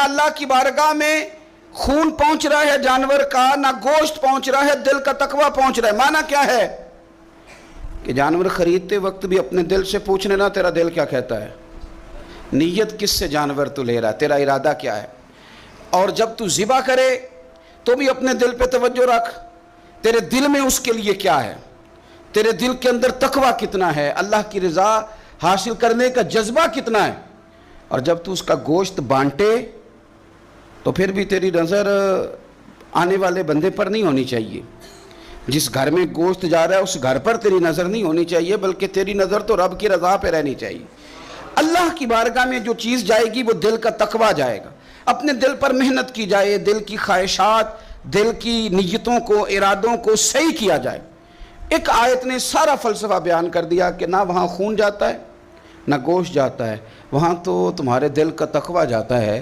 اللہ کی بارگاہ میں خون پہنچ رہا ہے جانور کا، نہ گوشت پہنچ رہا ہے، دل کا تقویٰ پہنچ رہا ہے۔ معنی کیا ہے کہ جانور خریدتے وقت بھی اپنے دل سے پوچھنے نا تیرا دل کیا کہتا ہے، نیت کس سے جانور تو لے رہا ہے، تیرا ارادہ کیا ہے۔ اور جب تو ذبح کرے تو بھی اپنے دل پہ توجہ رکھ، تیرے دل میں اس کے لیے کیا ہے، تیرے دل کے اندر تقویٰ کتنا ہے، اللہ کی رضا حاصل کرنے کا جذبہ کتنا ہے۔ اور جب تو اس کا گوشت بانٹے تو پھر بھی تیری نظر آنے والے بندے پر نہیں ہونی چاہیے، جس گھر میں گوشت جا رہا ہے اس گھر پر تیری نظر نہیں ہونی چاہیے، بلکہ تیری نظر تو رب کی رضا پہ رہنی چاہیے۔ اللہ کی بارگاہ میں جو چیز جائے گی وہ دل کا تقویٰ جائے گا، اپنے دل پر محنت کی جائے، دل کی خواہشات، دل کی نیتوں کو، ارادوں کو صحیح کیا جائے۔ ایک آیت نے سارا فلسفہ بیان کر دیا کہ نہ وہاں خون جاتا ہے نہ گوشت جاتا ہے، وہاں تو تمہارے دل کا تقویٰ جاتا ہے